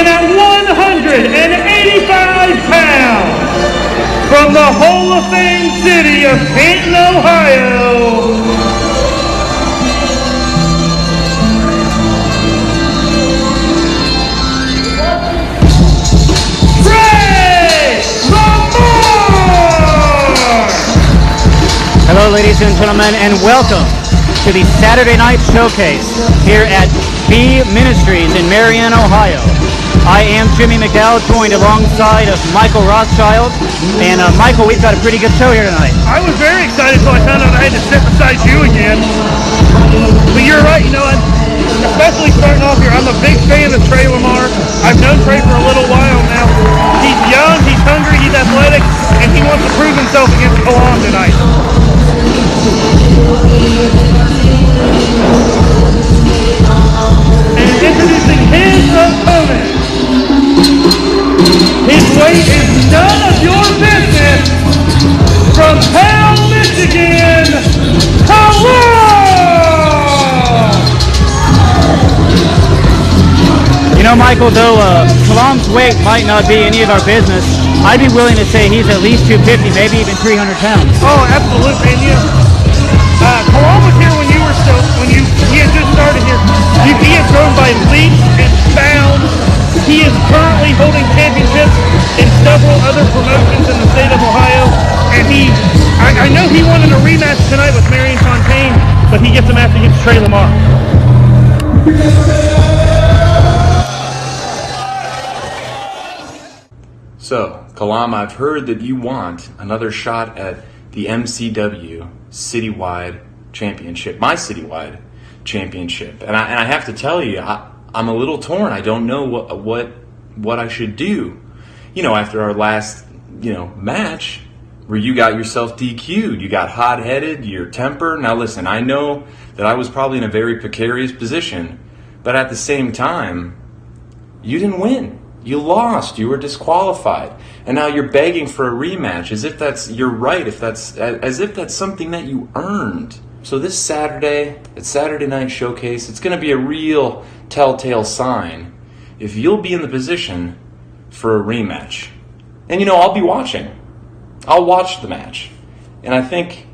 at 185 pounds, from the Hall of Fame city of Payne, Ohio, Tre Lamar! Hello, ladies and gentlemen, and welcome to the Saturday Night Showcase here at B Ministries in Marion, Ohio. I am Jimmy McDowell, joined alongside of Michael Rothschild. And Michael, we've got a pretty good show here tonight. I was very excited until I found out I had to sit beside you again. But you're right, you know, especially starting off here, I'm a big fan of Tre Lamar. I've known Trey for a little while now. He's young, he's hungry, he's athletic, and he wants to prove himself against Kalam tonight. And introducing his opponent. His weight is none of your business. From Kalam, Michigan, Kalam! You know, Michael, though Kalam's weight might not be any of our business, I'd be willing to say he's at least 250, maybe even 300 pounds. Oh, absolutely. And Kalam was here when you were still, he had just started here. He has grown by leaps and bounds. He is currently holding championships in several other promotions in the state of Ohio. And I know he wanted a rematch tonight with Marion Fontaine, but he gets a match against Tre Lamar. So, Kalam, I've heard that you want another shot at the MCW Citywide Championship, my Citywide Championship. And I have to tell you, I'm a little torn. I don't know what I should do. You know, after our last, match where you got yourself DQ'd, you got hot-headed, your temper. Now listen, I know that I was probably in a very precarious position, but at the same time, you didn't win. You lost. You were disqualified. And now you're begging for a rematch as if that's your right, as if that's something that you earned. So this Saturday, at Saturday Night Showcase, it's going to be a real telltale sign if you'll be in the position for a rematch. And I'll be watching. I'll watch the match. And I think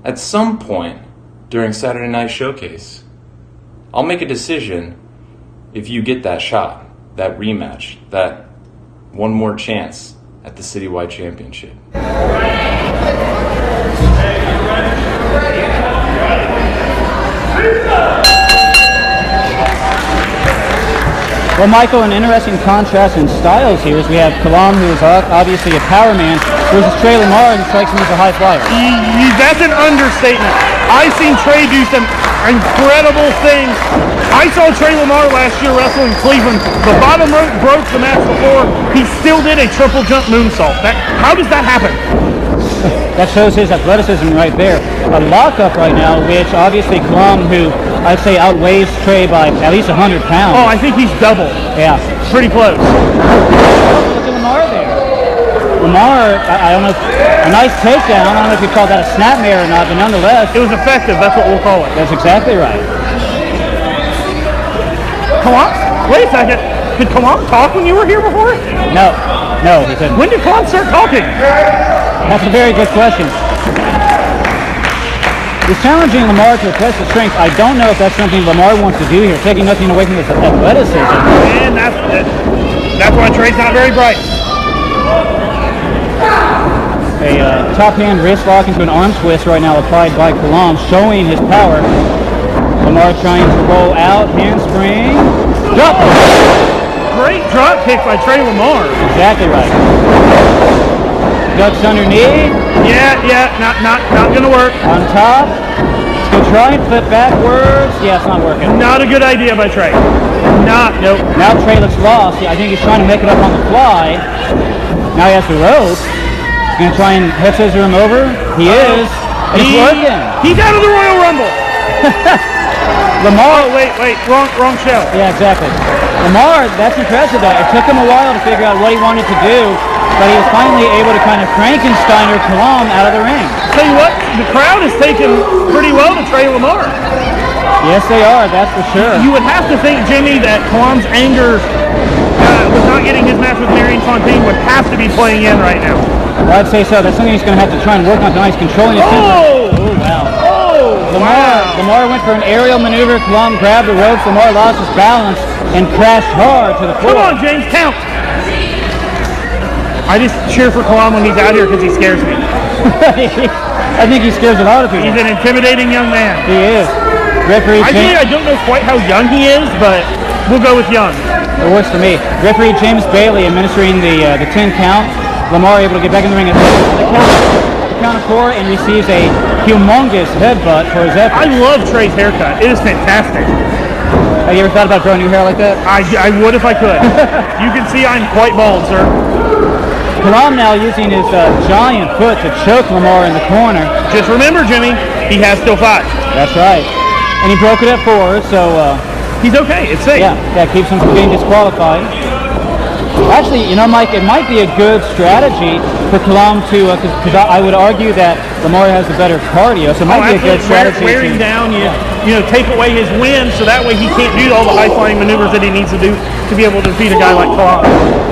at some point during Saturday Night Showcase, I'll make a decision if you get that shot, that rematch, that one more chance at the Citywide Championship. Well, Michael, an interesting contrast in styles here is we have Kalam, who is obviously a power man, versus Tre Lamar, who strikes him as a high flyer. That's an understatement. I've seen Trey do some incredible things. I saw Tre Lamar last year wrestle in Cleveland. The bottom rope broke the match before. He still did a triple jump moonsault. How does that happen? That shows his athleticism right there. A lockup right now, which obviously Kalam, who I'd say outweighs Trey by at least 100 pounds. Oh, I think he's double. Yeah. Pretty close. Look at Lamar there. Lamar, I don't know, a nice takedown. I don't know if you call that a snapmare or not, but nonetheless. It was effective. That's what we'll call it. That's exactly right. Kalam? Wait a second. Did Kalam talk when you were here before? No, he couldn't. When did Kalam start talking? That's a very good question. He's challenging Lamar to a test of strength. I don't know if that's something Lamar wants to do here, taking nothing away from his athleticism. And that's why Trey's not very bright. A top hand wrist lock into an arm twist right now applied by Kalam, showing his power. Lamar trying to roll out, handspring, drop. Great drop kick by Tre Lamar. Exactly right. Ducks underneath. Yeah, not gonna work. On top. Let's go try and flip backwards. Yeah, it's not working. Not a good idea by Trey. Nope. Now Trey looks lost. I think he's trying to make it up on the fly. Now he has the rope. He's gonna try and head scissor him over. He is. And it's working. He's out of the Royal Rumble. Lamar. Oh, wait, wrong show. Yeah, exactly. Lamar, that's impressive though. It took him a while to figure out what he wanted to do, but he was finally able to kind of Frankensteiner Kalam out of the ring. Tell you what, the crowd is taking pretty well to Tre Lamar. Yes, they are, that's for sure. You would have to think, Jimmy, that Kalam's anger have to be playing in right now. Well, I'd say so. That's something he's going to have to try and work on tonight. He's controlling his tempo. Oh, wow. Lamar went for an aerial maneuver. Kalam grabbed the ropes. Lamar lost his balance and crashed hard to the floor. Come on, James, count. I just cheer for Kalam when he's out here because he scares me. I think he scares a lot of people. He's an intimidating young man. He is. Referee I don't know quite how young he is, but we'll go with young. It works for me. Referee James Bailey administering the 10 count. Lamar able to get back in the ring at the count of 4 and receives a humongous headbutt for his effort. I love Trey's haircut. It is fantastic. Have you ever thought about growing your hair like that? I would if I could. You can see I'm quite bald, sir. Kalam now using his giant foot to choke Lamar in the corner. Just remember, Jimmy, he has still 5. That's right. And he broke it at 4, so... he's okay. It's safe. Yeah, that keeps him from being disqualified. Actually, you know, Mike, it might be a good strategy for Kalam to, because I would argue that Lamar has the better cardio, so it might be a good strategy. Wearing down, you know, take away his wind, so that way he can't do all the high-flying maneuvers that he needs to do to be able to defeat a guy like Kalam.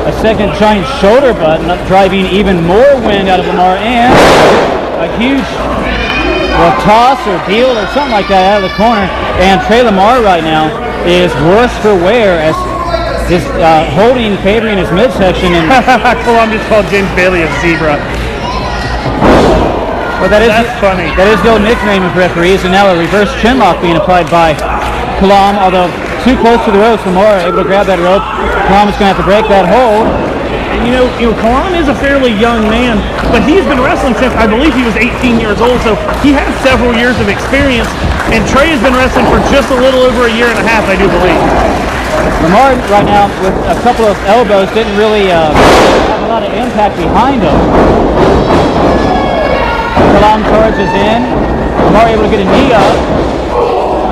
A second giant shoulder button driving even more wind out of Lamar, and a huge toss or deal or something like that out of the corner. And Tre Lamar right now is worse for wear as is favoring his midsection. And Kalam just called James Bailey a zebra. Well, that's funny. That is the old nickname of referees, and now a reverse chin lock being applied by Kalam, although too close to the ropes. Lamar able to grab that rope. Kalam is going to have to break that hold. And you know, Kalam is a fairly young man, but he's been wrestling since I believe he was 18 years old, so he has several years of experience. And Trey has been wrestling for just a little over a year and a half, I do believe. Lamar right now with a couple of elbows didn't really have a lot of impact behind him. Kalam charges in. Lamar able to get a knee up.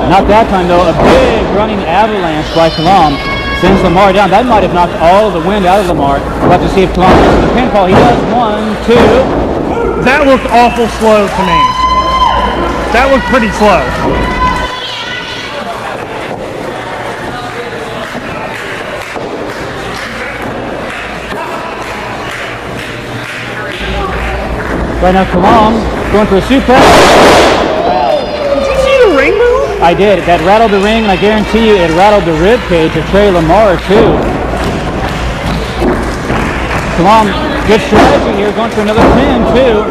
Not that time though. A big running avalanche by Kalam sends Lamar down. That might have knocked all of the wind out of Lamar. We'll have to see if Kalam gets the pinfall. He does. 1, 2. That looked awful slow to me. That looked pretty slow. Right now, Kalam going for a suplex. Wow. Did you see the ring move? I did. That rattled the ring, and I guarantee you it rattled the rib cage of Tre Lamar, too. Kalam, good strategy here, going for another pin, too.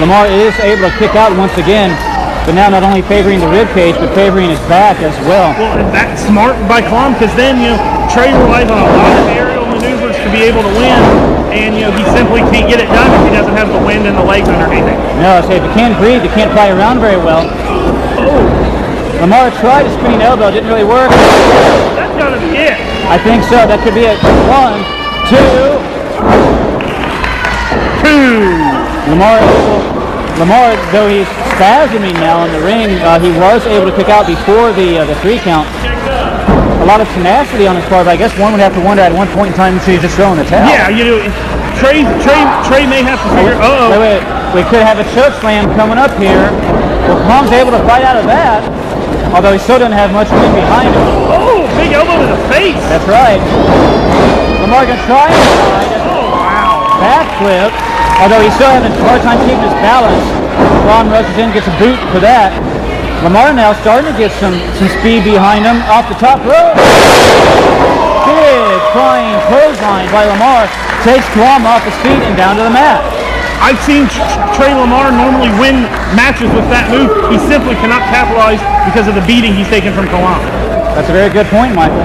Lamar is able to kick out once again, but now not only favoring the rib cage, but favoring his back as well. Well, and that's smart by Kalam, because then, Trey relies on a lot of aerial maneuvers to be able to win. And, he simply can't get it done if he doesn't have the wind and the legs underneath it. No, I say if you can't breathe, you can't fly around very well. Oh. Lamar tried a spinning elbow, didn't really work. That's gotta be it. I think so. That could be it. 1, 2. 2. Lamar, though he's spasming now in the ring, he was able to kick out before the 3 count. A lot of tenacity on his part, but I guess one would have to wonder at one point in time if he's just throwing the towel. Yeah, Trey may have to figure. Wait, we could have a choke slam coming up here. Well, Kalam's able to fight out of that, although he still doesn't have much wind behind him. Oh, big elbow to the face. That's right. Lamar can try and slide. Oh, wow. Backflip, although he's still having a hard time keeping his balance. Kalam rushes in, gets a boot for that. Lamar now starting to get some speed behind him off the top rope. Big flying clothesline by Lamar takes Kalam off his feet and down to the mat. I've seen Tre Lamar normally win matches with that move. He simply cannot capitalize because of the beating he's taken from Kalam. That's a very good point, Michael.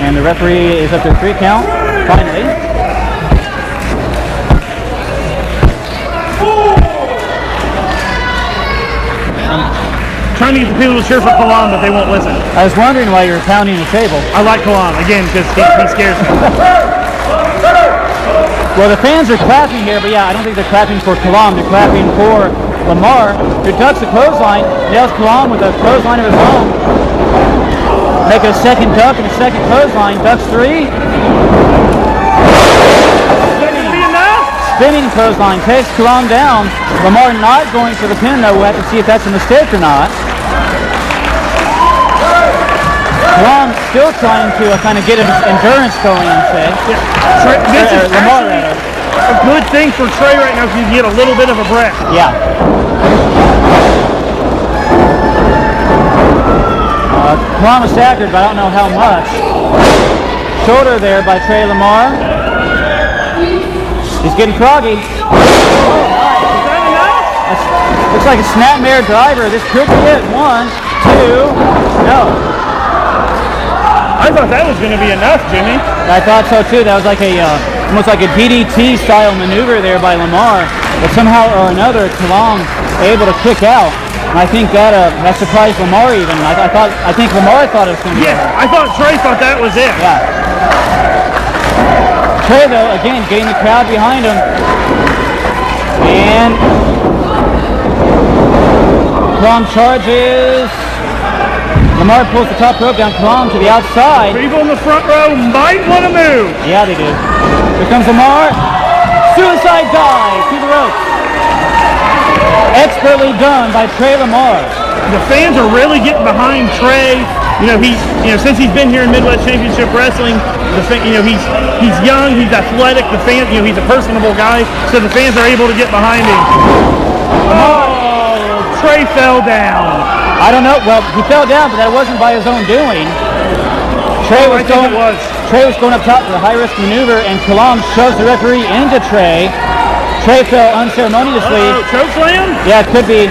And the referee is up to a 3 count, finally. Trying to get the people to cheer for Kalam, but they won't listen. I was wondering why you were pounding the table. I like Kalam, again, because he scares me. Well, the fans are clapping here, but yeah, I don't think they're clapping for Kalam. They're clapping for Lamar, who ducks the clothesline, nails Kalam with a clothesline of his own. Make a second duck and a second clothesline. Ducks 3. Spinning clothesline takes Kalam down. Lamar not going for the pin, though. We'll have to see if that's a mistake or not. Kalam still trying to kind of get his endurance going, I'd say. Yeah. This is Lamar, a good thing for Trey right now because you get a little bit of a breath. Yeah. Kalam is staggered, but I don't know how much. Shoulder there by Tre Lamar. He's getting froggy. Looks like a snapmare driver. This could be it. 1, 2, no. I thought that was going to be enough, Jimmy. I thought so too. That was like a almost like a DDT style maneuver there by Lamar, but somehow or another, Kalam able to kick out. And I think that surprised Lamar even. I think Lamar thought it was going to be. Yeah, I thought Trey thought that was it. Yeah. Trey though, again, getting the crowd behind him, and Kalam charges. Lamar pulls the top rope down. Kalam to the outside. People in the front row might want to move. Yeah, they do. Here comes Lamar. Suicide dive to the ropes. Expertly done by Tre Lamar. The fans are really getting behind Trey. Since he's been here in Midwest Championship Wrestling, he's young, he's athletic. The fans, he's a personable guy, so the fans are able to get behind him. Oh, Trey fell down. I don't know. Well, he fell down, but that wasn't by his own doing. Trey was going up top for the high-risk maneuver, and Kalam shoves the referee into Trey. Trey fell unceremoniously. Choke slam? Yeah, it could be.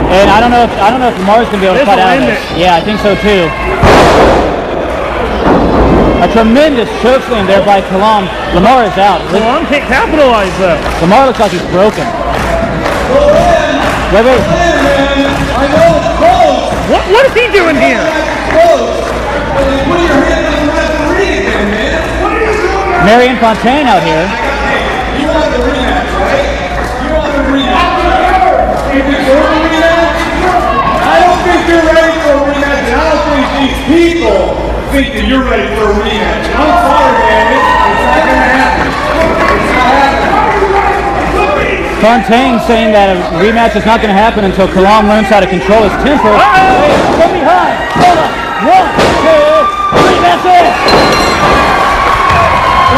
And I don't know if Lamar's gonna be able to cut out of this. Yeah, I think so too. A tremendous choke slam there by Kalam. Lamar is out. Kalam can't capitalize though. Lamar looks like he's broken. Wait. What is he doing here? Marion Fontaine out here. You want the rematch, right? You want the rematch. I don't think you're ready for a rematch, and I don't think these people think that you're ready for a rematch. I'm sorry, man. It's not going to happen. It's not happening. Fontaine saying that a rematch is not going to happen until Kalam learns how to control his temper. Hey, from behind. Hold on. 1, 2, 3. That's it.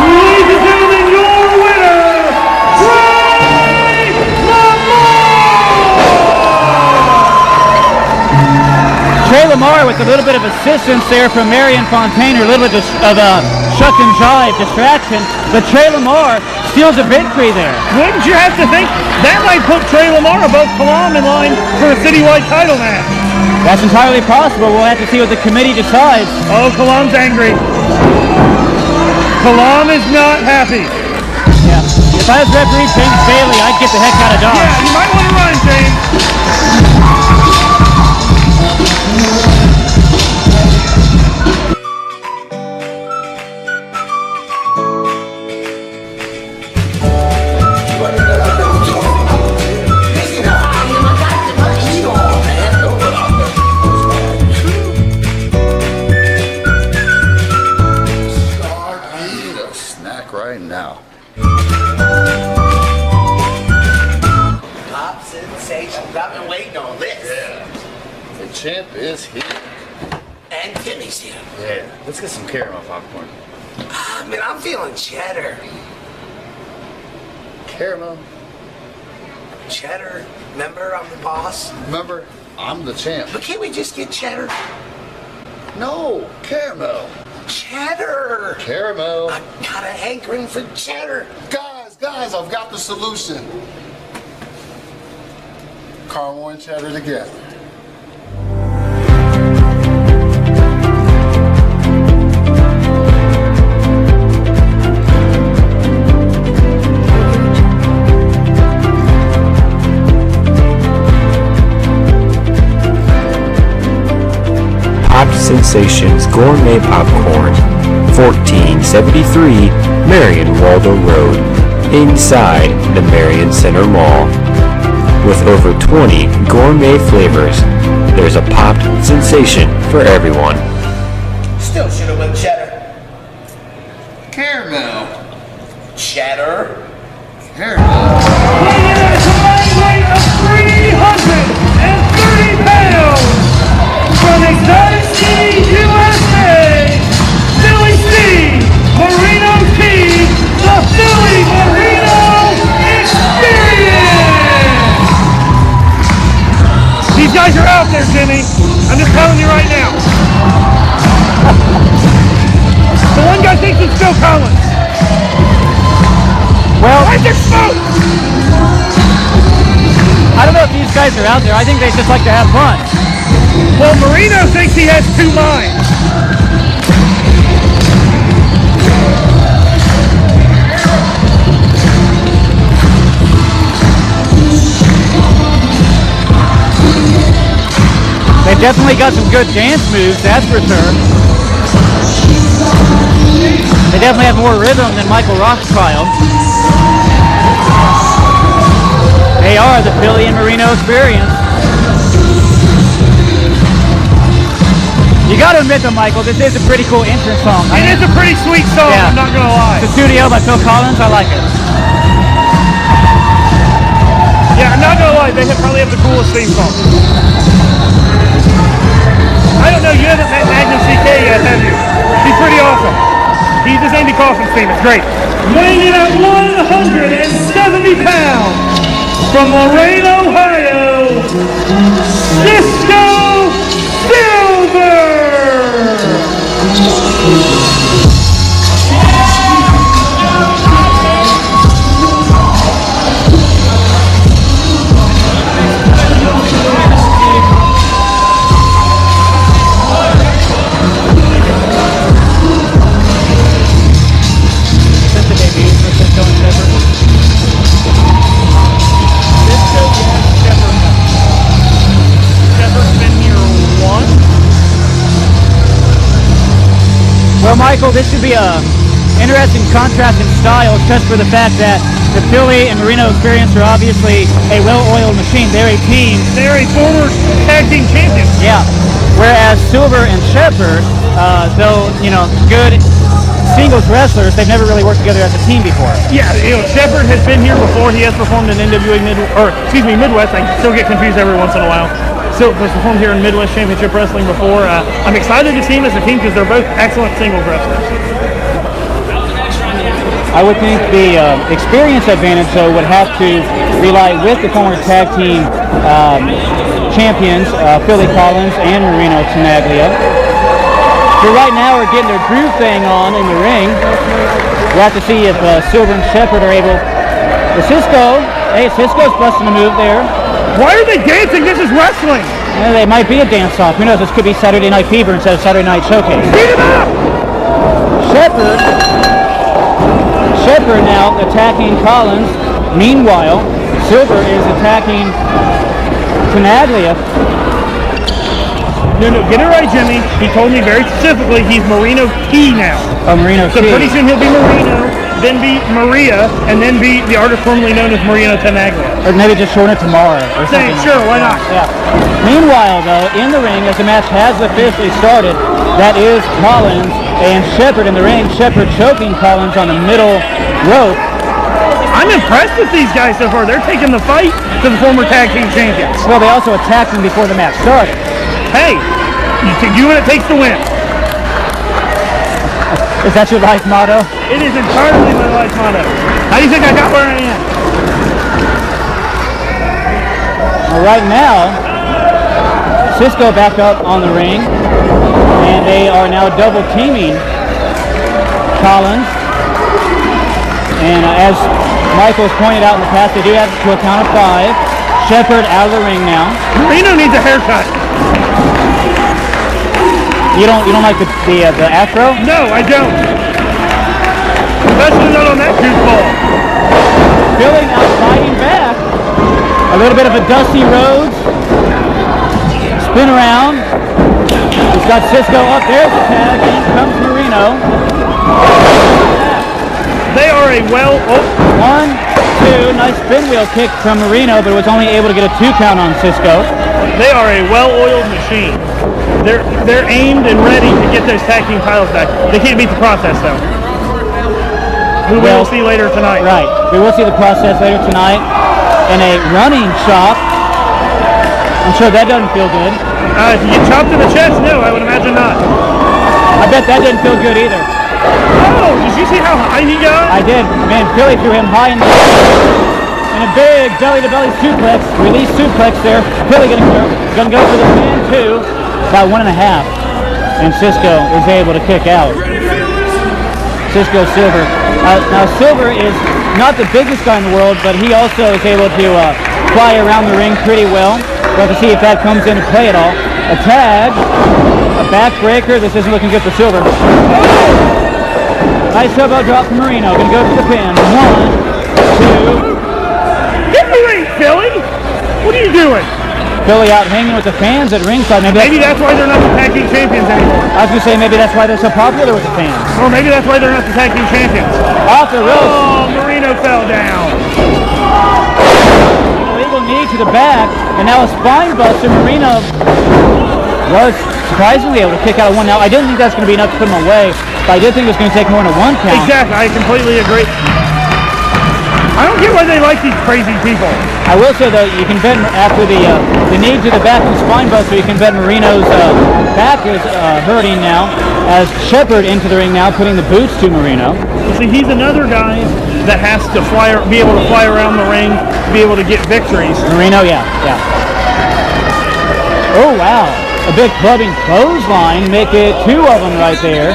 Ladies and gentlemen, your winner, Tre Lamar! Tre Lamar with a little bit of assistance there from Marion Fontaine, or a little bit of a shuck and jive distraction, but Tre Lamar steals a victory there. Wouldn't you have to think that might put Tre Lamar above Kalam in line for a citywide title match? That's entirely possible. We'll have to see what the committee decides. Oh, Kalam's angry. Kalam is not happy. Yeah. If I was referee James Bailey, I'd get the heck out of Dodge. Yeah, you might want to run, James. Right now. Pop sensation. I've been waiting on this. Yeah. The champ is here. And Timmy's here. Yeah. Let's get some caramel popcorn. Man, I'm feeling cheddar. Caramel? Cheddar. Remember, I'm the boss. Remember, I'm the champ. But can't we just get cheddar? No, caramel. Cheddar. Caramel. I got a hankering for cheddar. Guys, I've got the solution. Caramel and cheddar together. Pop Sensations Gourmet Popcorn, 1473 Marion Waldo Road, inside the Marion Center Mall. With over 20 gourmet flavors, there's a popped sensation for everyone. Still should have went cheddar. Caramel. Cheddar. Caramel. Weighing of 330 pounds from Exotic City, USA, Isaac smoke! I don't know if these guys are out there. I think they just like to have fun. Well, Marino thinks he has two minds. They definitely got some good dance moves, that's for sure. They definitely have more rhythm than Michael Rothschild. They are the Billy and Marino experience. You got to admit though, Michael, this is a pretty cool entrance song. It is a pretty sweet song, Yeah. I'm not going to lie. The Studio by Phil Collins, I like it. Yeah, I'm not going to lie, they probably have the coolest theme song. I don't know, you haven't met Magnum CK yet, have you? He's pretty awesome. He's his Andy Kaufman's theme, it's great. Weighing in at 170 pounds, from Lorain, Ohio, Cisco Silver! Well, Michael, this should be a interesting contrast in style just for the fact that the Philly and Marino experience are obviously a well-oiled machine. They're a team. They're a former tag team champion. Yeah. Whereas Silver and Sheppard, though, you know, good singles wrestlers, they've never really worked together as a team before. Yeah, you know, Sheppard has been here before. He has performed in NWA Midwest. I still get confused every once in a while. Still has performed here in Midwest Championship Wrestling before. I'm excited to see him as a team because they're both excellent singles wrestlers. I would think the experience advantage, though, would have to rely with the former tag team champions, Philly Collins and Marino Tenaglia. So right now we're getting their groove thing on in the ring. We'll have to see if Silver and Sheppard are able. Cisco's busting a move there. Why are they dancing? This is wrestling. Yeah, they might be a dance-off. Who knows? This could be Saturday Night Fever instead of Saturday Night Showcase. Beat him up! Sheppard now attacking Collins. Meanwhile, Silver is attacking Tenaglia. No, get it right, Jimmy. He told me very specifically he's Marino T now. Oh, Marino So T. pretty soon he'll be Marino, then be Maria, and then be the artist formerly known as Marino Tenaglia. Or maybe just shorten it to Mara or something. Sure, why not? Yeah. Meanwhile, though, in the ring, as the match has officially started, that is Collins and Sheppard in the ring. Sheppard choking Collins on the middle rope. I'm impressed with these guys so far. They're taking the fight to the former tag team champions. Well, they also attacked him before the match started. Hey, you can do what it takes to win. Is that your life motto? It is entirely my life motto. How do you think I got where I am? Well, right now, Cisco back up on the ring, and they are now double teaming Collins. And as Michael's pointed out in the past, they do have to a count of 5. Sheppard out of the ring now. Marino needs a haircut. You don't like the afro? No, I don't. Especially not on that goofball. Billy now fighting back. A little bit of a Dusty Rhodes. Spin around. He's got Cisco up. There's the tag. In comes Marino. They are a 1, 2. Nice spin wheel kick from Marino, but was only able to get a 2 count on Cisco. They are a well-oiled machine. They're aimed and ready to get those tag team titles back. They can't beat the process though. We will see later tonight. Right. We will see the process later tonight. And a running chop. I'm sure that doesn't feel good. If you get chopped in the chest, no, I would imagine not. I bet that didn't feel good either. Oh, did you see how high he got? I did. Man, Philly threw him high in the and a big belly-to-belly suplex. Release suplex there. Philly gonna go for the pin too. About 1.5. And Cisco is able to kick out. Cisco Silver. Now Silver is not the biggest guy in the world, but he also is able to fly around the ring pretty well. We'll have to see if that comes into play at all. A tag, a backbreaker. This isn't looking good for Silver. Nice elbow drop from Marino. Gonna go to the pin. 1, 2. Get in the ring, Philly! What are you doing? Philly out hanging with the fans at ringside. Maybe that's why they're not the tag team champions anymore. I was gonna say maybe that's why they're so popular with the fans. Or maybe that's why they're not the tag team champions. Off the ropes. Oh, Marino fell down. Illegal knee to the back, and now a spine buster. Marino was surprisingly able to kick out of one. Now, I didn't think that's going to be enough to put him away, but I did think it was going to take more than a 1 count. Exactly, I completely agree. I don't get why they like these crazy people. I will say, though, you can bet after the knee to the back and spine buster, you can bet Marino's back is hurting now, as Sheppard into the ring now, putting the boots to Marino. See, he's another guy that has to be able to fly around the ring, to be able to get victories. Marino, yeah. Oh, wow. A big clubbing clothesline, make it 2 of them right there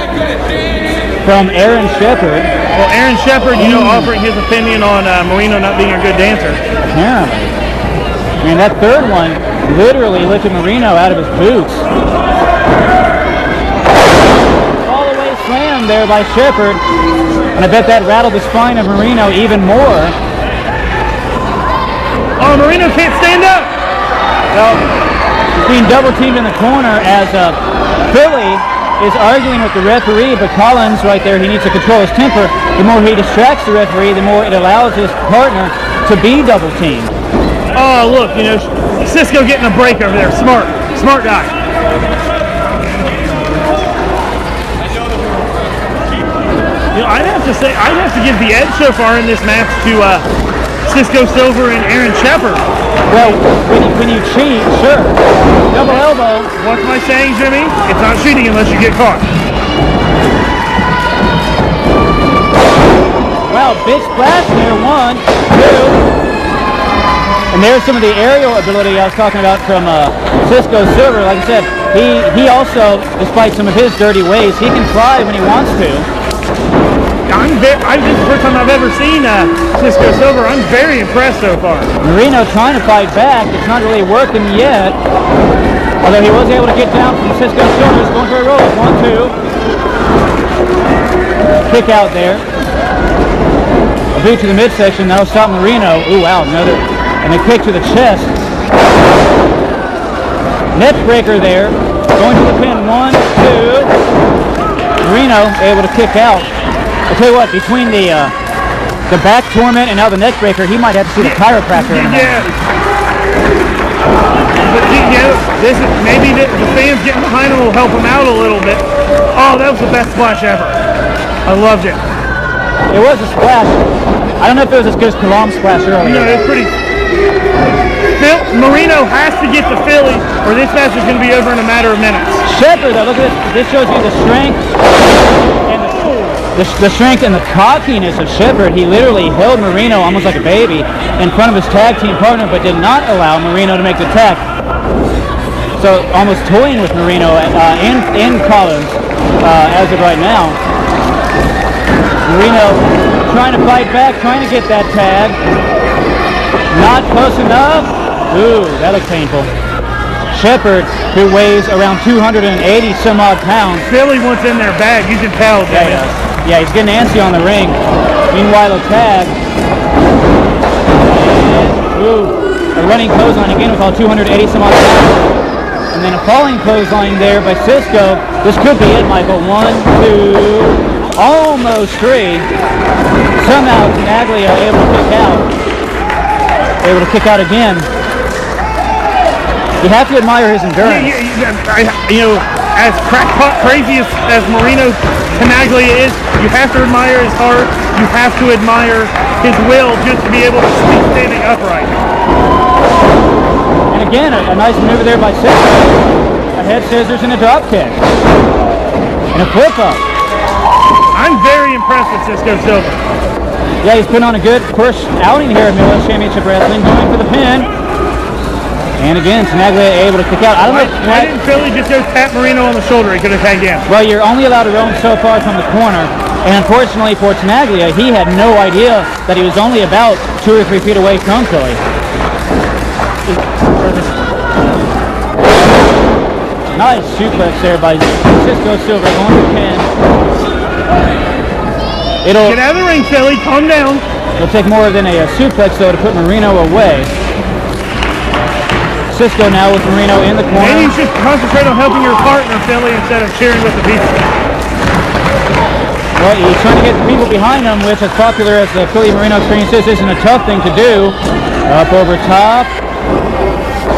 from Aaron Sheppard. Well, Aaron Sheppard, offering his opinion on Marino not being a good dancer. Apparently. I mean, that third one literally lifted Marino out of his boots. All the way slam there by Sheppard, and I bet that rattled the spine of Marino even more. Oh, Marino can't stand up. Well, he's being double teamed in the corner as Philly is arguing with the referee, but Collins right there, he needs to control his temper. The more he distracts the referee, the more it allows his partner to be double teamed. Oh, look, Cisco getting a break over there. Smart guy. I'd have to give the edge so far in this match to Cisco Silver and Aaron Sheppard. Well, when you cheat, sure. Double elbow. What's my saying, Jimmy? It's not cheating unless you get caught. Wow, big splash there. 1, 2. And there's some of the aerial ability I was talking about from Cisco Silver. Like I said, he also, despite some of his dirty ways, he can fly when he wants to. This is the first time I've ever seen Cisco Silver. I'm very impressed so far. Marino trying to fight back. It's not really working yet. Although he was able to get down from Cisco Silver. He's going for a roll. 1, 2. Kick out there. A boot to the midsection. That'll stop Marino. Ooh, wow, another. And a kick to the chest. Neck breaker there. Going to the pin. 1, 2. Marino able to kick out. I'll tell you what, between the back torment and now the neck breaker, he might have to see the chiropractor in a moment. Yeah. But maybe the fans getting behind him will help him out a little bit. Oh, that was the best splash ever. I loved it. It was a splash. I don't know if it was as good as Kalam's splash earlier. No, it's pretty. Marino has to get to Philly, or this match is going to be over in a matter of minutes. Sheppard, though, look at this. This shows you the strength and the strength and the cockiness of Sheppard. He literally held Marino almost like a baby in front of his tag team partner, but did not allow Marino to make the tag. So almost toying with Marino in Collins as of right now. Marino trying to fight back, trying to get that tag. Not close enough. Ooh, that looks painful. Sheppard, who weighs around 280 some odd pounds. Philly wants in their bag, you can tell. Yeah, he's getting antsy on the ring. Meanwhile, a tag. And, a running clothesline again with all 280 some odd pounds. And then a falling clothesline there by Cisco. This could be it, Michael. 1, 2, almost 3. Somehow Tenaglia able to kick out. Able to kick out again. You have to admire his endurance. As crackpot crazy as Marino Tenaglia is, you have to admire his heart. You have to admire his will just to be able to be standing upright. And again, a nice maneuver there by Cisco. A head scissors and a drop kick. And a flip up. I'm very impressed with Cisco Silver. Yeah, he's putting on a good first outing here at Midwest Championship Wrestling, going for the pin. And again, Tenaglia able to kick out. I don't know. Why didn't Philly just go tap Marino on the shoulder? He could have tagged in. Well, you're only allowed to roam so far from the corner. And unfortunately for Tenaglia, he had no idea that he was only about 2 or 3 feet away from Philly. Nice suplex there by Cisco Silver, going to pin. Get out of the ring, Philly. Calm down. It'll take more than a suplex, though, to put Marino away. Cisco now with Marino in the corner. Maybe you should concentrate on helping your partner, Philly, instead of cheering with the people. Well, he's trying to get the people behind him, which, as popular as the Philly Marino experience is, isn't a tough thing to do. Up over top.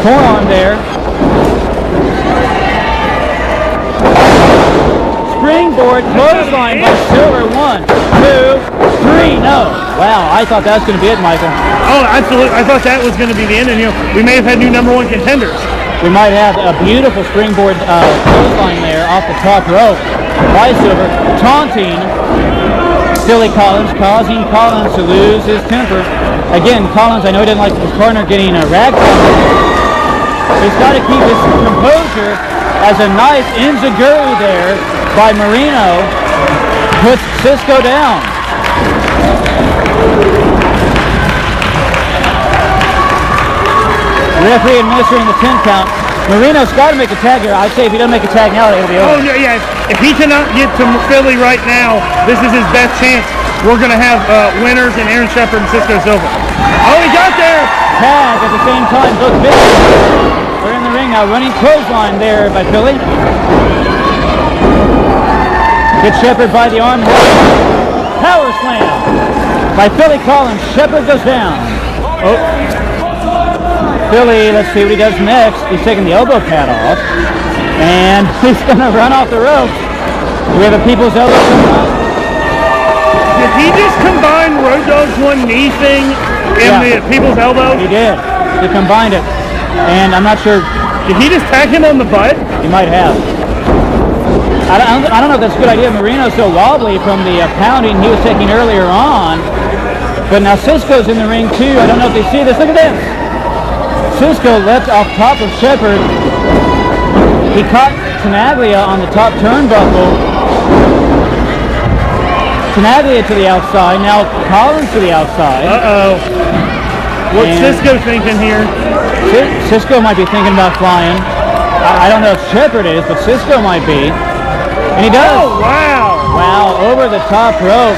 Forearm there. Springboard clothesline by Silver. 1, 2, 3. No. Wow, I thought that was going to be it, Michael. Oh, absolutely. I thought that was going to be the end, and we may have had new #1 contenders. We might have a beautiful springboard clothesline there off the top rope by Silver, taunting Silly Collins, causing Collins to lose his temper. Again, Collins, I know he didn't like his partner getting a rag but he's got to keep his composure as a nice enziguri there by Marino puts Cisco down. Referee administering the 10 count. Marino's got to make a tag here. I'd say if he doesn't make a tag now, it'll be over. Oh, no, yeah. If he cannot get to Philly right now, this is his best chance. We're going to have winners in Aaron Sheppard and Cisco Silva. Oh, he got there! Tag at the same time. Both bitches are in the ring now. Running clothesline there by Philly. Gets Sheppard by the arm. Power slam by Philly Collins. Sheppard goes down. Oh. Philly, let's see what he does next. He's taking the elbow pad off. And he's going to run off the ropes. We have a people's elbow. Did he just combine Road Dogg's one knee thing in the people's elbow? He did. He combined it. And I'm not sure. Did he just tag him on the butt? He might have. I don't know if that's a good idea. Marino's so wobbly from the pounding he was taking earlier on. But now Cisco's in the ring too. I don't know if they see this. Look at this. Cisco leapt off top of Sheppard. He caught Tenaglia on the top turnbuckle. Tenaglia to the outside. Now Collins to the outside. Uh-oh. What's Cisco thinking here? Cisco might be thinking about flying. I don't know if Sheppard is, but Cisco might be. And he does. Oh, wow. Wow, over the top rope.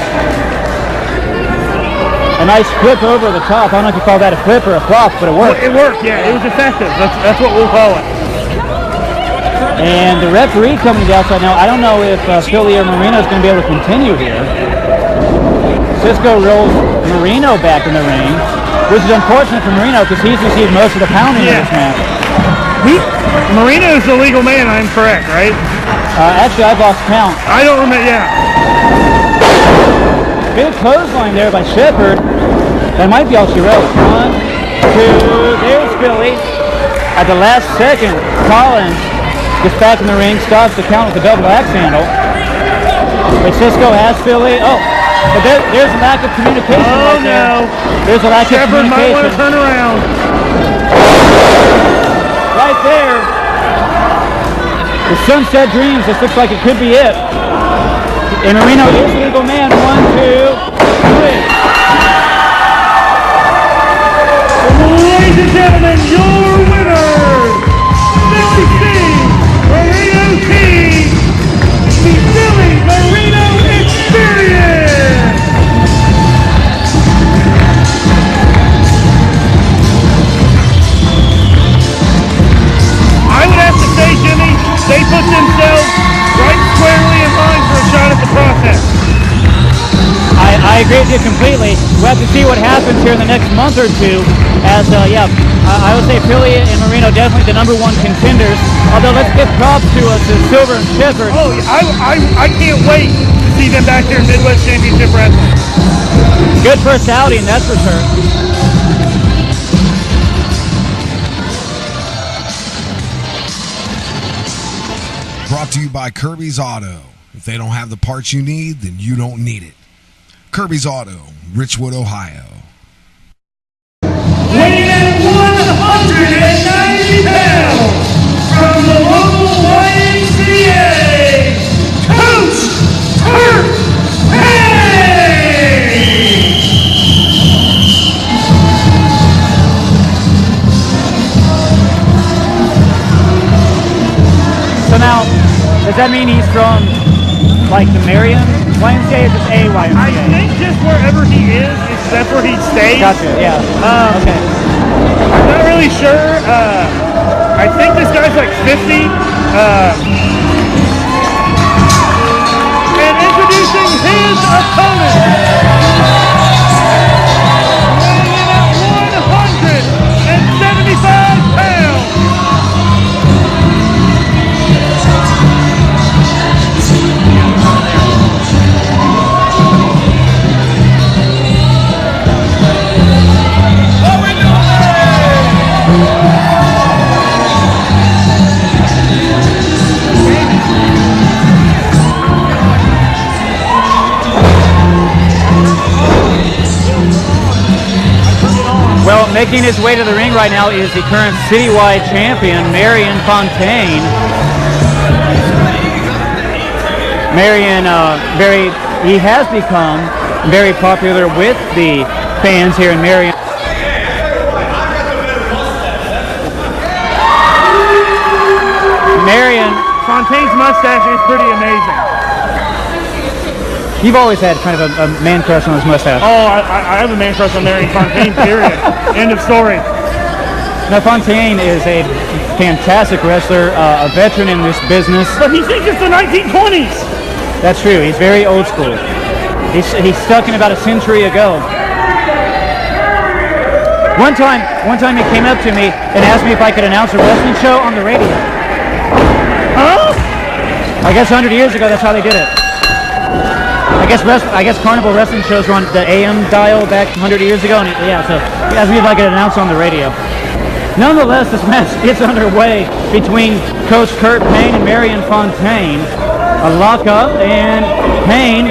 A nice flip over the top. I don't know if you call that a flip or a flop, but it worked. It worked, yeah. It was effective. That's what we'll call it. And the referee coming to the outside now. I don't know if Philly or Marino is going to be able to continue here. Cisco rolls Marino back in the ring, which is unfortunate for Marino because he's received most of the pounding in this match. Marino's the legal man, I'm correct, right? Actually, I've lost count. I don't remember, yeah. Big clothesline there by Sheppard. That might be all she wrote. 1, 2, there's Philly. At the last second, Collins gets back in the ring, stops the count with a double axe handle. But Cisco has Philly. Oh, but there's a lack of communication right there. There's a lack of communication. Sheppard might want to turn around. Right there. The Sunset Dreams, this looks like it could be it. And Marino is the legal man. 1, 2, 3. Ladies and gentlemen, your winners, Philly C, Marino T, the Philly Marino Experience. I would have to say, Jimmy, they put themselves right squarely in line for a shot at the process. I agree with you completely. We'll have to see what happens here in the next month or two. As, I would say Philly and Marino definitely the #1 contenders. Although let's give props to Silver and Sheppard. Oh, I can't wait to see them back there in Midwest Championship Wrestling. Good first outing, that's for sure. Brought to you by Kirby's Auto. If they don't have the parts you need, then you don't need it. Kirby's Auto, Richwood, Ohio. Weighing at 190 pounds, from the local YMCA, Coach Kurt Does that mean he's from, like, the Marion YMCA or just a YMCA? I think just wherever he is, that's where he stays. Gotcha, yeah. Okay. I'm not really sure. I think this guy's like 50. And introducing his opponent. Weighing in at 175 pounds. Well, making his way to the ring right now is the current citywide champion, Marion Fontaine. Marion, he has become very popular with the fans here in Marion. Marion, Fontaine's mustache is pretty amazing. you've always had kind of a man crush on his mustache. Oh, I have a man crush on Marion Fontaine, period. End of story. Now, Fontaine is a fantastic wrestler, a veteran in this business. But he thinks it's the 1920s. That's true. He's very old school. He's stuck in about a century ago. One time he came up to me and asked me if I could announce a wrestling show on the radio. Huh? I guess 100 years ago, that's how they did it. I guess Carnival wrestling shows were on the AM dial back 100 years ago, and so he asked me if I could announce on the radio. Nonetheless, this match gets underway between Coach Kurt Payne and Marion Fontaine. A lockup, and Payne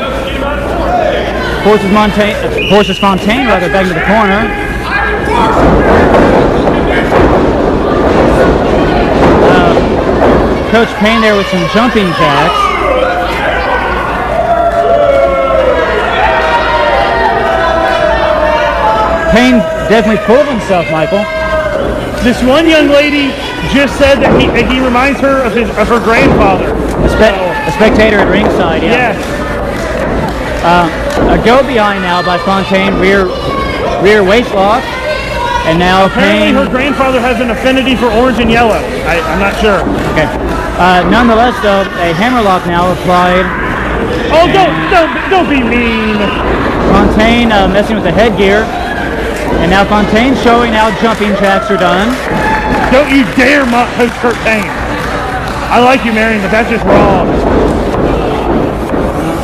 forces Fontaine back into the corner. Coach Payne there with some jumping jacks. Payne definitely full of himself, Michael. This one young lady just said that he reminds her of her grandfather. A spectator at ringside, yeah. Yes. A go behind now by Fontaine, rear waist lock, and now Apparently Payne. her grandfather has an affinity for orange and yellow. I'm not sure. Okay. Nonetheless, though, a hammerlock now applied. Oh, don't be mean. Fontaine messing with the headgear, and now Fontaine showing how jumping jacks are done. Don't you dare mock Coach Kurt Payne. I like you, Marion, but that's just wrong.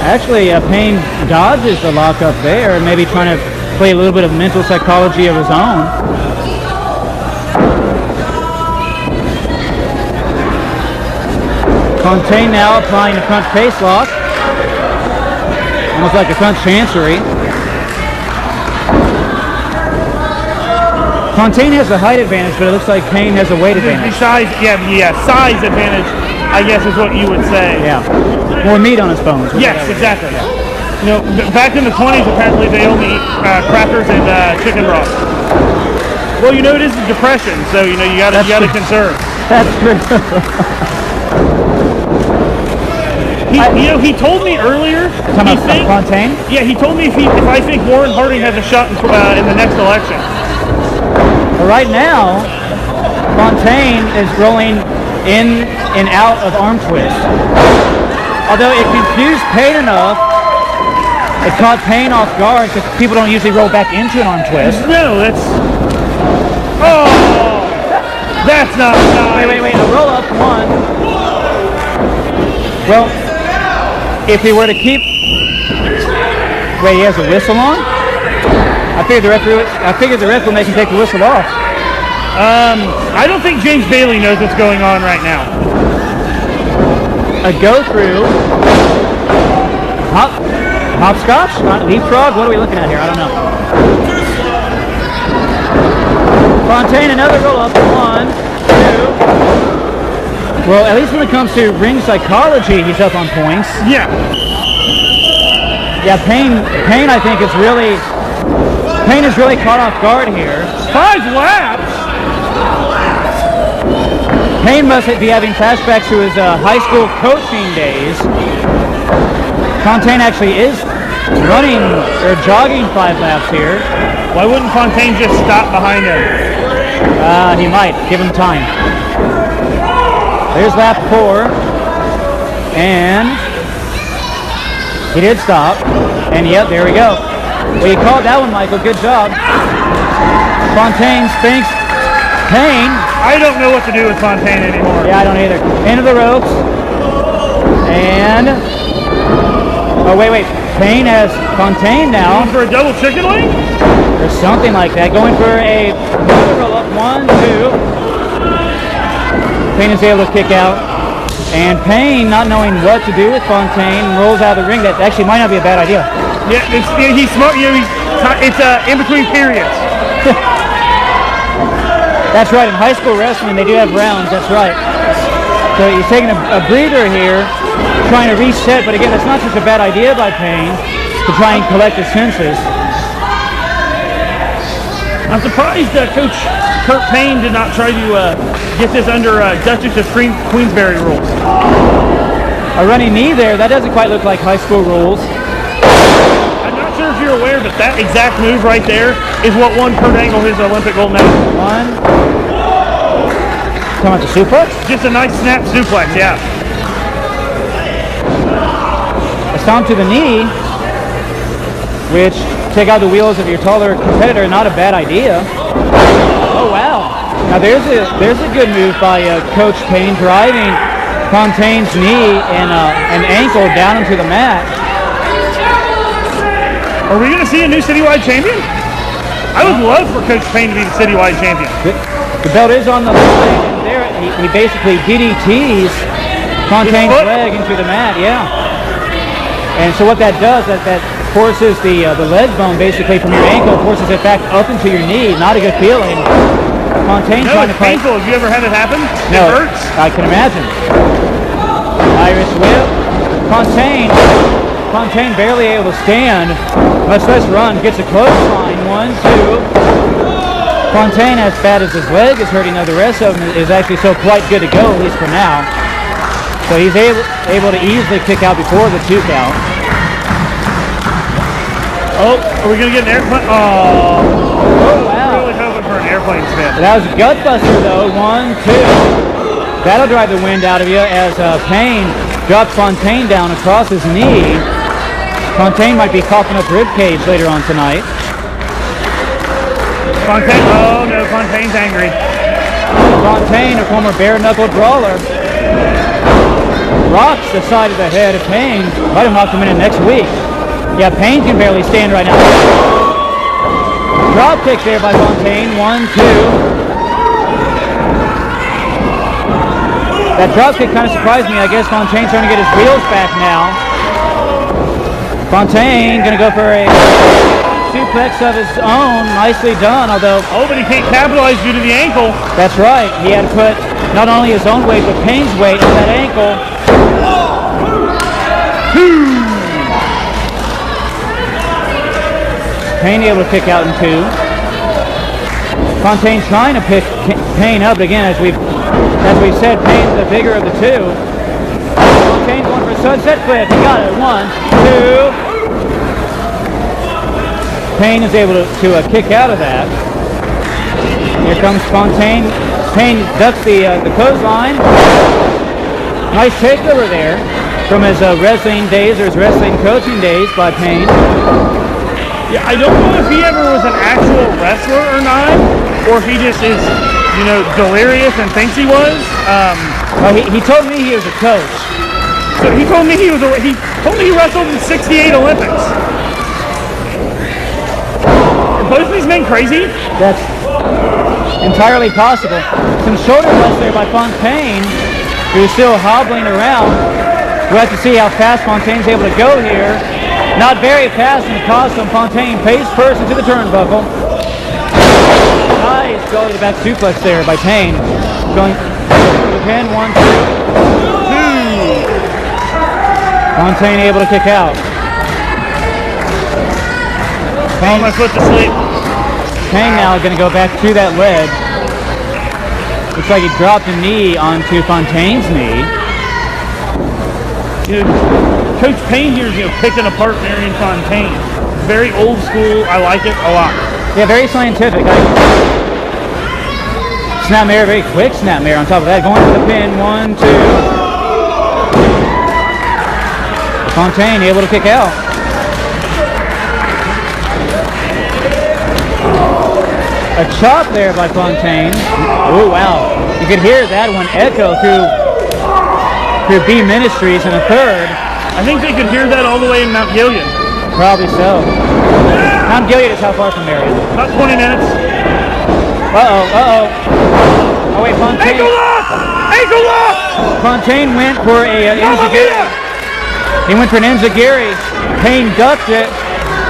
Actually, Payne dodges the lockup there, and maybe trying to play a little bit of mental psychology of his own. Fontaine now applying the front face lock, almost like a front chancery. Fontaine has the height advantage, but it looks like Payne has a weight The advantage. size, size advantage, I guess is what you would say. Yeah, more meat on his bones. Yes, exactly. You know, back in the 20s, apparently they only eat crackers and chicken broth. Well, you know, it is the Depression, so you know you gotta conserve. That's true. He told me earlier. Fontaine? Yeah, he told me if I think Warren Harding has a shot in the next election. But right now, Fontaine is rolling in and out of arm twists. Although it confused Payne enough, it caught Payne off guard because people don't usually roll back into an arm twist. No, that's not nice. Wait, a roll up one. Well, if he were to keep, he has a whistle on? I figured the ref would make him take the whistle off. I don't think James Bailey knows what's going on right now. A go through. Hopscotch? Leapfrog? What are we looking at here? I don't know. Fontaine, another roll up. 1, 2. Well, at least when it comes to ring psychology, he's up on points. Yeah. Yeah, Payne I think is really caught off guard here. 5 laps? Payne must be having flashbacks to his high school coaching days. Fontaine actually is running or jogging 5 laps here. Why wouldn't Fontaine just stop behind him? He might. Give him time. There's lap 4. And he did stop. And yep, there we go. Well, you called that one, Michael. Good job. Fontaine thinks Payne. I don't know what to do with Fontaine anymore. Yeah, I don't either. Into the ropes. And... oh, wait. Payne has Fontaine now. Going for a double chicken wing? Or something like that. Going for a roll up. 1, 2. Payne is able to kick out. And Payne, not knowing what to do with Fontaine, rolls out of the ring. That actually might not be a bad idea. Yeah, he's smart. You know, it's in between periods. That's right. In high school wrestling, they do have rounds. That's right. So he's taking a breather here, trying to reset. But again, that's not such a bad idea by Payne to try and collect his senses. I'm surprised Coach Kurt Payne did not try to get this under Duchess of Queensberry rules. A running knee there. That doesn't quite look like high school rules. I'm not sure if you're aware, but that exact move right there is what won Kurt Angle his Olympic gold medal. 1. Come on, the suplex? Just a nice snap suplex, yeah. A stomp to the knee, which take out the wheels of your taller competitor. Not a bad idea. Oh wow! Now there's a good move by Coach Payne, driving Fontaine's knee and an ankle down into the mat. Are we going to see a new citywide champion? I would love for Coach Payne to be the citywide champion. The belt is on the leg, and there he basically DDTs Fontaine's leg into the mat. Yeah. And so what that does, that forces the leg bone basically from your ankle, forces it back up into your knee. Not a good feeling. Fontaine trying to fight. Painful. Have you ever had it happen? No, it hurts. I can imagine. Irish whip. Fontaine barely able to stand, much less run. Gets a clothesline. 1, 2. Fontaine, as bad as his leg is hurting, the rest of him is actually so quite good to go, at least for now. So he's able to easily kick out before the 2 count. Oh, are we going to get an airplane? Oh, wow. I'm really hoping for an airplane spin. That was a gut buster, though. 1, 2. That'll drive the wind out of you as Payne drops Fontaine down across his knee. Fontaine might be coughing up ribcage later on tonight. Fontaine, oh no, Fontaine's angry. Fontaine, a former bare-knuckle brawler, rocks the side of the head of Payne. Might have knocked him in next week. Yeah, Payne can barely stand right now. Drop kick there by Fontaine. 1, 2. That drop kick kind of surprised me. I guess Fontaine's trying to get his wheels back now. Fontaine gonna go for a suplex of his own. Nicely done, although... oh, but he can't capitalize due to the ankle. That's right. He had to put not only his own weight, but Payne's weight on that ankle. 2. Payne able to kick out in 2. Fontaine trying to pick Payne up, but again, as we've said, Payne's the bigger of the 2. Fontaine going for a sunset flip. He got it. 1, 2. Payne is able to kick out of that. Here comes Fontaine. Payne ducks the clothesline. Nice takeover there from his wrestling days or his wrestling coaching days by Payne. Yeah, I don't know if he ever was an actual wrestler or not, or if he just is, delirious and thinks he was. He told me he was a coach. So he told me he told me he wrestled in '68 Olympics. Are both these men crazy? That's entirely possible. Some shoulder blast there by Fontaine, who's still hobbling around. We'll have to see how fast Fontaine's able to go here. Not very fast in the costume. Fontaine pays first into the turnbuckle. Nice go to the back suplex there by Payne. Going to the pin. 1, 2. Fontaine able to kick out. Payne, my foot to sleep. Payne now going to go back to that ledge. Looks like he dropped a knee onto Fontaine's knee. Coach Payne here is picking apart Marion Fontaine. Very old school. I like it a lot. Yeah, very scientific. Snapmare, very quick snapmare on top of that. Going to the pin. 1, 2. Fontaine able to kick out. A chop there by Fontaine. Oh, wow. You could hear that one echo through B Ministries in a third. I think they could hear that all the way in Mount Gilead. Probably so. Mount Gilead is how far from Marion? About 20 minutes. Uh-oh. Oh, wait, Fontaine. Ankle lock! Ankle lock! Fontaine went for a enziguri. He went for an enziguri. Payne ducked it.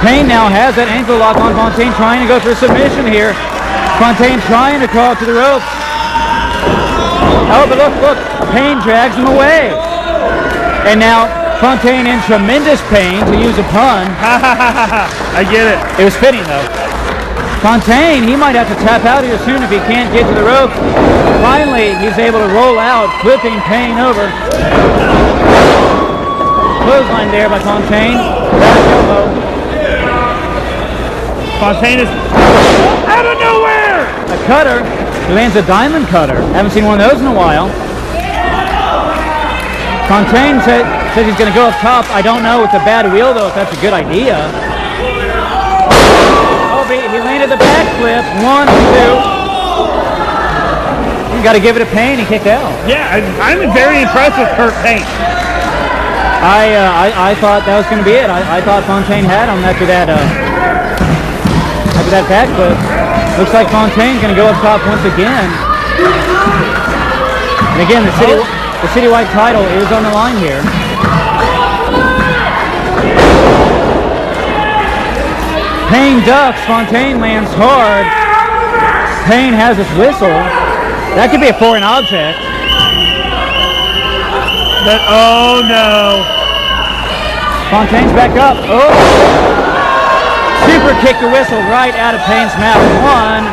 Payne now has that ankle lock on Fontaine, trying to go for a submission here. Fontaine trying to crawl to the ropes. Oh, but look, Payne drags him away. And now Fontaine in tremendous pain, to use a pun. I get it. It was fitting though. Fontaine, he might have to tap out here soon if he can't get to the rope. Finally, he's able to roll out, flipping Payne over. Clothesline there by Fontaine. Back elbow. Fontaine is out of nowhere! A cutter. He lands a diamond cutter. Haven't seen one of those in a while. Fontaine says he's going to go up top. I don't know with the bad wheel, though, if that's a good idea. Oh, he landed the backflip. 1, 2. You got to give it a Payne. He kicked out. Yeah, I'm very impressed with Kurt Payne. I thought that was going to be it. I thought Fontaine had him after that backflip. Looks like Fontaine's going to go up top once again. And again, the citywide title is on the line here. Payne ducks. Fontaine lands hard. Payne has his whistle. That could be a foreign object. Oh no. Fontaine's back up. Oh! Super kick the whistle right out of Payne's mouth. 1,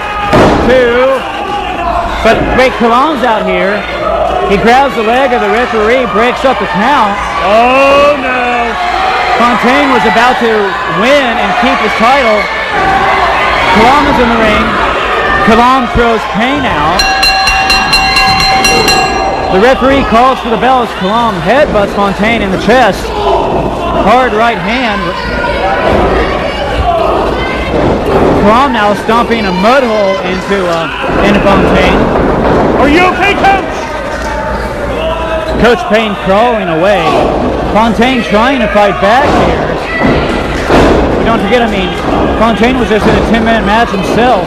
2. But wait, Kalam's out here. He grabs the leg of the referee, breaks up the count. Oh no. Fontaine was about to win and keep his title. Kalam is in the ring. Kalam throws Payne out. The referee calls for the bell as Kalam headbutts Fontaine in the chest. Hard right hand. Kalam now stomping a mud hole into Fontaine. Are you okay, Coach? Coach Payne crawling away. Fontaine trying to fight back here. But don't forget, Fontaine was just in a 10-minute match himself.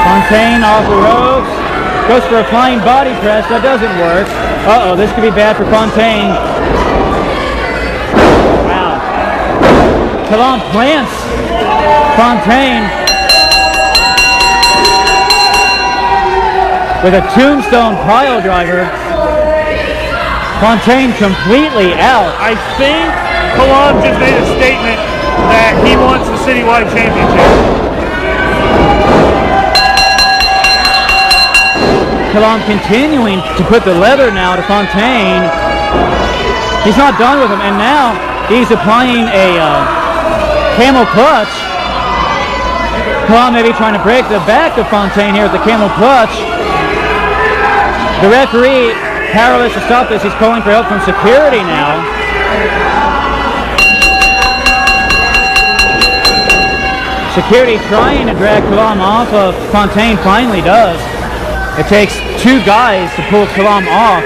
Fontaine off the ropes. Goes for a flying body press. That doesn't work. Uh-oh, this could be bad for Fontaine. Wow. Kalam plants Fontaine with a tombstone pile driver. Fontaine completely out. I think Kalam just made a statement that he wants the citywide championship. Kalam continuing to put the leather now to Fontaine. He's not done with him, and now he's applying a camel clutch. Kalam maybe trying to break the back of Fontaine here with the camel clutch. The referee powerless to stop this. He's calling for help from security now. Security trying to drag Kalam off of Fontaine, finally does. It takes 2 guys to pull Kalam off.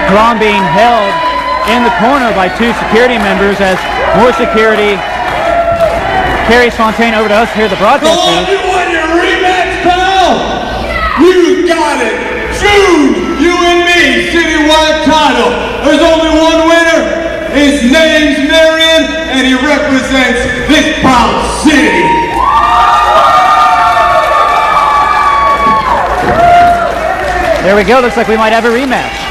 Kalam being held in the corner by 2 security members as more security carries Fontaine over to us here at the broadcast booth. You won your rematch, pal! You got it! June, you and me, citywide title. There's only one winner. His name's Marion, and he represents this proud city. There we go. Looks like we might have a rematch.